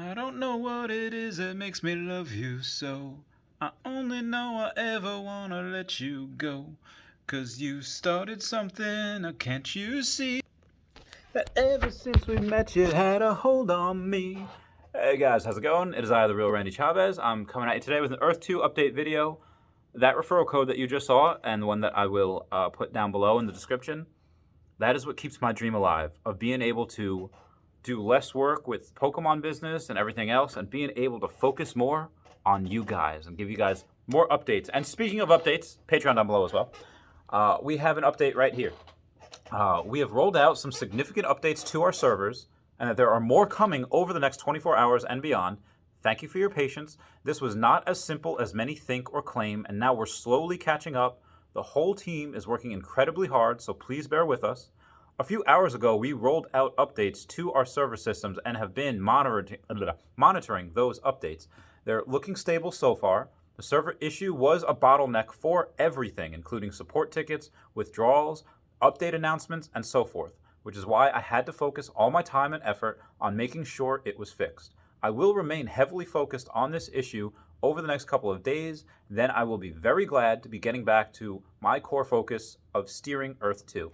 I don't know what it is that makes me love you so. I only know I ever wanna let you go. 'Cause you started something, can't you see? That ever since we met, you had a hold on me. Hey guys, how's it going? It is I, the real Randy Chavez. I'm coming at you today with an Earth 2 update video. That referral code that you just saw, and the one that I will put down below in the description, that is what keeps my dream alive, of being able to do less work with Pokemon business and everything else, and being able to focus more on you guys and give you guys more updates. And speaking of updates, Patreon down below as well. We have an update right here. We have rolled out some significant updates to our servers, and that there are more coming over the next 24 hours and beyond. Thank you for your patience. This was not as simple as many think or claim, and now we're slowly catching up. The whole team is working incredibly hard, so please bear with us. A few hours ago, we rolled out updates to our server systems and have been monitoring those updates. They're looking stable so far. The server issue was a bottleneck for everything, including support tickets, withdrawals, update announcements, and so forth, which is why I had to focus all my time and effort on making sure it was fixed. I will remain heavily focused on this issue over the next couple of days. Then I will be very glad to be getting back to my core focus of steering Earth 2.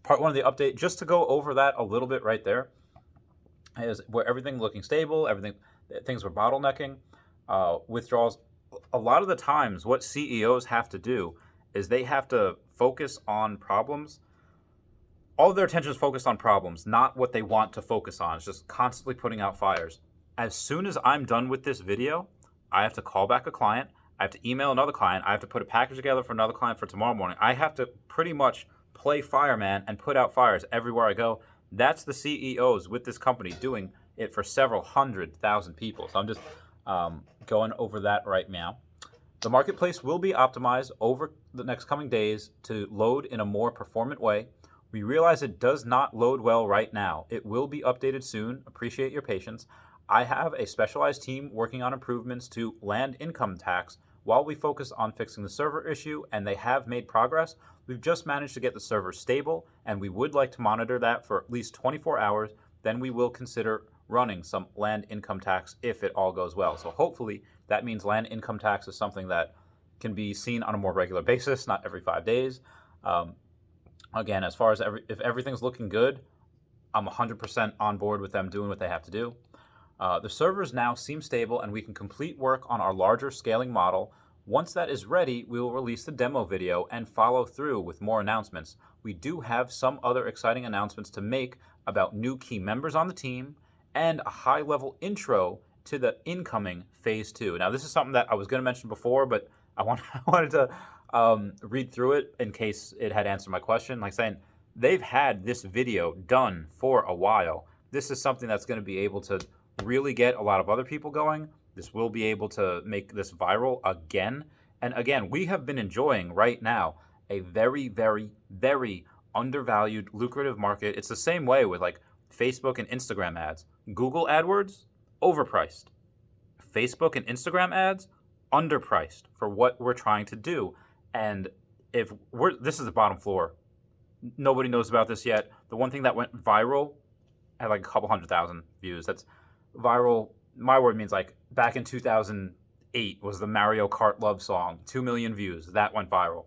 Part 1 of the update, just to go over that a little bit right there, is where everything looking stable, things were bottlenecking, withdrawals. A lot of the times what CEOs have to do is they have to focus on problems. All of their attention is focused on problems, not what they want to focus on. It's just constantly putting out fires. As soon as I'm done with this video, I have to call back a client. I have to email another client. I have to put a package together for another client for tomorrow morning. I have to pretty much play fireman and put out fires everywhere I go. That's the CEOs with this company doing it for several 100,000 people. So I'm just going over that right now. The marketplace will be optimized over the next coming days to load in a more performant way. We realize it does not load well right now. It will be updated soon. Appreciate your patience. I have a specialized team working on improvements to land income tax while we focus on fixing the server issue, and they have made progress. We've just managed to get the server stable, and we would like to monitor that for at least 24 hours. Then we will consider running some land income tax if it all goes well. So hopefully that means land income tax is something that can be seen on a more regular basis, not every 5 days. Again, as far as if everything's looking good, I'm 100% on board with them doing what they have to do. The servers now seem stable, and we can complete work on our larger scaling model. Once that is ready, we will release the demo video and follow through with more announcements. We do have some other exciting announcements to make about new key members on the team and a high-level intro to the incoming Phase 2. Now, this is something that I was going to mention before, but I wanted to read through it in case it had answered my question. Like saying, they've had this video done for a while. This is something that's going to be able to really get a lot of other people going. This will be able to make this viral again. And again, we have been enjoying right now a very, very, very undervalued, lucrative market. It's the same way with like Facebook and Instagram ads. Google AdWords, overpriced. Facebook and Instagram ads, underpriced for what we're trying to do. And this is the bottom floor. Nobody knows about this yet. The one thing that went viral had like a couple 100,000 views. That's viral. My word means like back in 2008 was the Mario Kart love song. 2 million views. That went viral.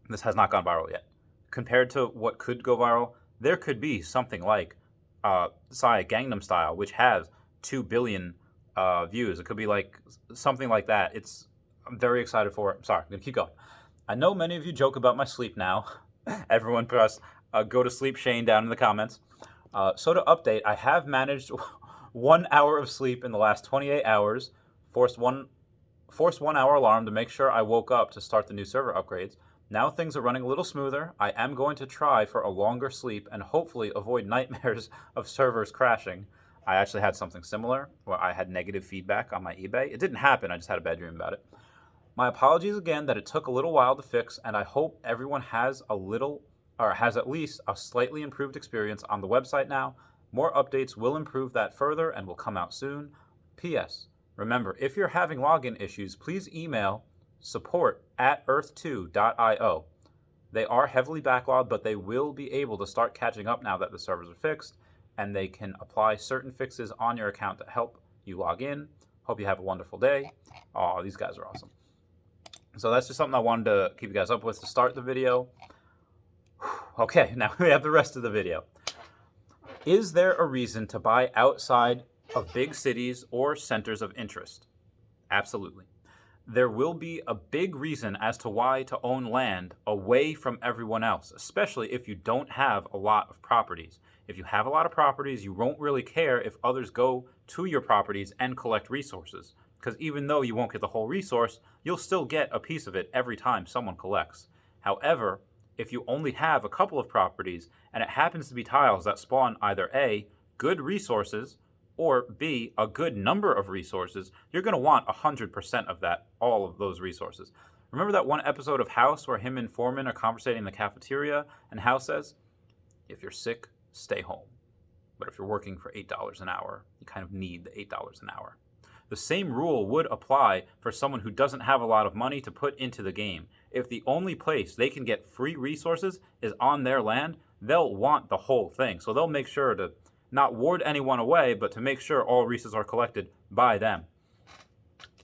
This has not gone viral yet. Compared to what could go viral, there could be something like Psy Gangnam Style, which has 2 billion views. It could be like something like that. I'm very excited for it. Sorry, I'm going to keep going. I know many of you joke about my sleep now. Everyone press go to sleep Shane down in the comments. So to update, I have managed 1 hour of sleep in the last 28 hours, forced 1 hour alarm to make sure I woke up to start the new server upgrades. Now things are running a little smoother. I am going to try for a longer sleep and hopefully avoid nightmares of servers crashing. I actually had something similar where I had negative feedback on my eBay. It didn't happen, I just had a bad dream about it. My apologies again that it took a little while to fix, and I hope everyone has at least a slightly improved experience on the website now. More updates will improve that further and will come out soon. P.S. Remember, if you're having login issues, please email support@earth2.io. They are heavily backlogged, but they will be able to start catching up now that the servers are fixed. and they can apply certain fixes on your account to help you log in. Hope you have a wonderful day. Oh, these guys are awesome. So that's just something I wanted to keep you guys up with to start the video. Okay, now we have the rest of the video. Is there a reason to buy outside of big cities or centers of interest? Absolutely. There will be a big reason as to why to own land away from everyone else, especially if you don't have a lot of properties. If you have a lot of properties, you won't really care if others go to your properties and collect resources, because even though you won't get the whole resource, you'll still get a piece of it every time someone collects. However, if you only have a couple of properties and it happens to be tiles that spawn either A, good resources, or B, a good number of resources, you're going to want 100% of that, all of those resources. Remember that one episode of House where him and Foreman are conversating in the cafeteria, and House says, if you're sick, stay home. But if you're working for $8 an hour, you kind of need the $8 an hour. The same rule would apply for someone who doesn't have a lot of money to put into the game. If the only place they can get free resources is on their land, they'll want the whole thing. So they'll make sure to not ward anyone away, but to make sure all resources are collected by them.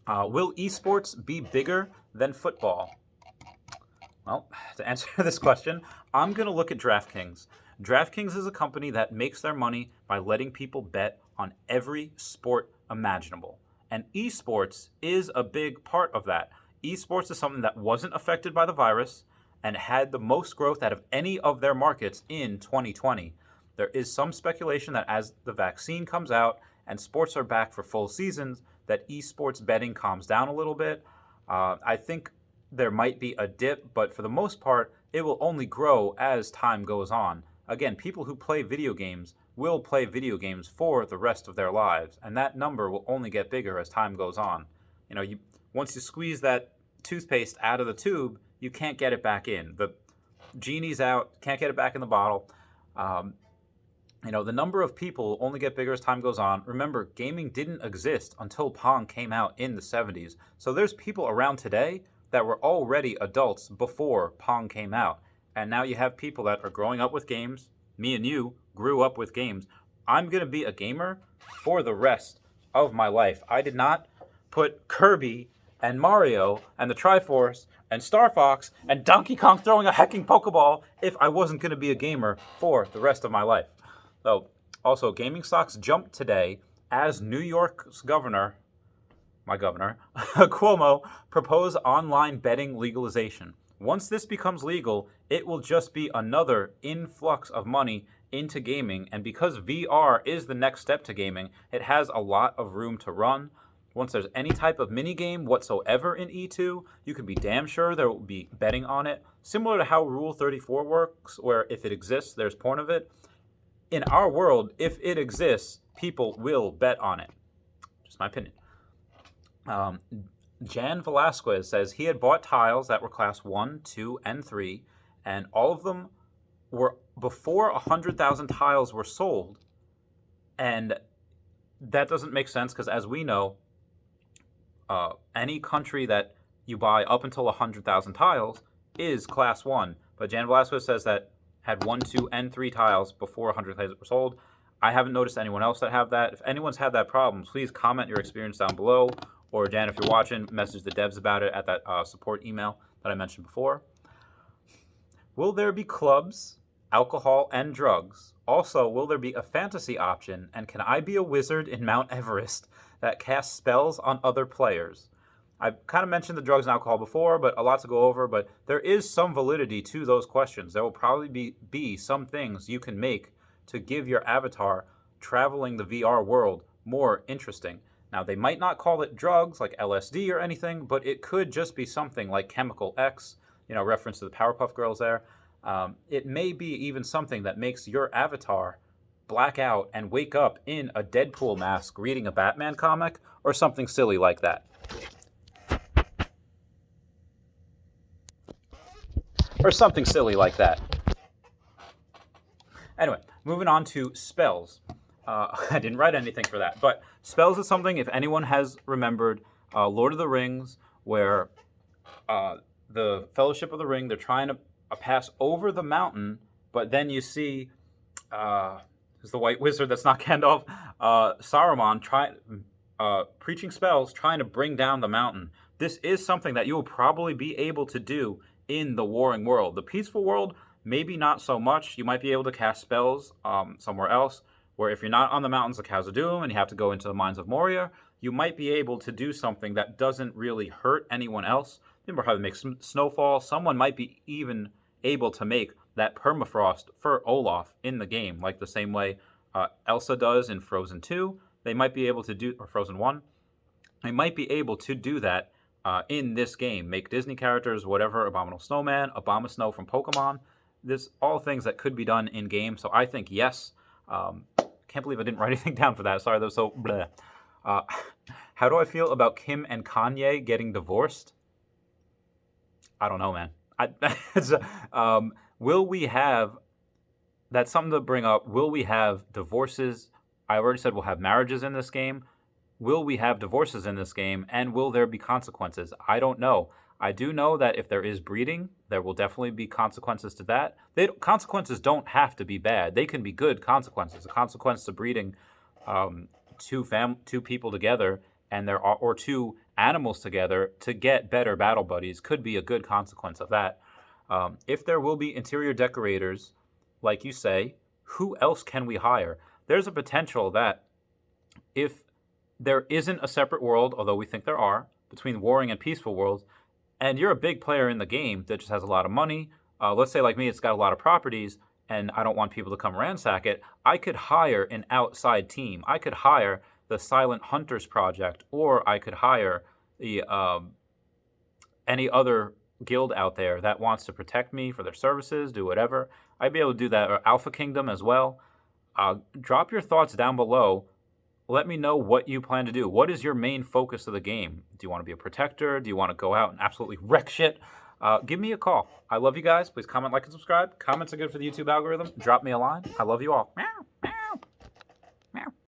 Will esports be bigger than football? Well, to answer this question, I'm going to look at DraftKings. DraftKings is a company that makes their money by letting people bet on every sport imaginable. And esports is a big part of that. Esports is something that wasn't affected by the virus and had the most growth out of any of their markets in 2020. There is some speculation that as the vaccine comes out and sports are back for full seasons, that esports betting calms down a little bit. I think there might be a dip, but for the most part, it will only grow as time goes on. Again, people who play video games will play video games for the rest of their lives, and that number will only get bigger as time goes on. Once you squeeze that toothpaste out of the tube, you can't get it back in. The genie's out, can't get it back in the bottle. The number of people will only get bigger as time goes on. Remember, gaming didn't exist until Pong came out in the 70s. So there's people around today that were already adults before Pong came out. And now you have people that are growing up with games. Me and you grew up with games. I'm going to be a gamer for the rest of my life. I did not put Kirby and Mario and the Triforce and Star Fox and Donkey Kong throwing a hecking Pokeball if I wasn't going to be a gamer for the rest of my life. So, also, gaming stocks jumped today as New York's governor, my governor, Cuomo, proposed online betting legalization. Once this becomes legal, it will just be another influx of money into gaming. And because VR is the next step to gaming, it has a lot of room to run. Once there's any type of mini game whatsoever in E2, you can be damn sure there will be betting on it. Similar to how Rule 34 works, where if it exists, there's porn of it. In our world, if it exists, people will bet on it. Just my opinion. Jan Velasquez says he had bought tiles that were class 1, 2, and 3, and all of them were before 100,000 tiles were sold. And that doesn't make sense because, as we know, any country that you buy up until 100,000 tiles is class 1. But Jan Velasquez says that had 1, 2, and 3 tiles before 100,000 were sold. I haven't noticed anyone else that have that. If anyone's had that problem, please comment your experience down below. Or, Dan, if you're watching, message the devs about it at that support email that I mentioned before. Will there be clubs, alcohol, and drugs? Also, will there be a fantasy option? And can I be a wizard in Mount Everest that casts spells on other players? I've kind of mentioned the drugs and alcohol before, but a lot to go over. But there is some validity to those questions. There will probably be some things you can make to give your avatar traveling the VR world more interesting. Now, they might not call it drugs like LSD or anything, but it could just be something like Chemical X, reference to the Powerpuff Girls there. It may be even something that makes your avatar black out and wake up in a Deadpool mask reading a Batman comic or something silly like that. Anyway, moving on to spells. I didn't write anything for that, but spells is something, if anyone has remembered Lord of the Rings, where the Fellowship of the Ring, they're trying to pass over the mountain, but then you see, is the white wizard that's not Gandalf. Saruman preaching spells, trying to bring down the mountain. This is something that you will probably be able to do in the warring world. The peaceful world, maybe not so much. You might be able to cast spells somewhere else, where if you're not on the mountains of Khazad-dûm and you have to go into the mines of Moria, you might be able to do something that doesn't really hurt anyone else. Remember how to make snowfall. Someone might be even able to make that permafrost for Olaf in the game, like the same way Elsa does in Frozen 2. They might be able to do, or Frozen 1. They might be able to do that in this game. Make Disney characters, whatever, Abominable Snowman, Abomasnow from Pokemon. This all things that could be done in game. So I think yes. Can't believe I didn't write anything down for that. Sorry, that was so bleh. How do I feel about Kim and Kanye getting divorced? I don't know, man. Will we have, that's something to bring up, will we have divorces? I already said we'll have marriages in this game. Will we have divorces in this game? And will there be consequences? I don't know. I do know that if there is breeding, there will definitely be consequences to that. Consequences don't have to be bad. They can be good consequences. A consequence to breeding two people together and or two animals together to get better battle buddies could be a good consequence of that. If there will be interior decorators, like you say, who else can we hire? There's a potential that if there isn't a separate world, although we think there are, between warring and peaceful worlds, and you're a big player in the game that just has a lot of money, let's say like me, it's got a lot of properties, and I don't want people to come ransack it, I could hire an outside team. I could hire the Silent Hunters Project, or I could hire the any other guild out there that wants to protect me for their services, do whatever. I'd be able to do that, or Alpha Kingdom as well. Drop your thoughts down below. Let me know what you plan to do. What is your main focus of the game? Do you want to be a protector? Do you want to go out and absolutely wreck shit? Give me a call. I love you guys. Please comment, like, and subscribe. Comments are good for the YouTube algorithm. Drop me a line. I love you all. Meow.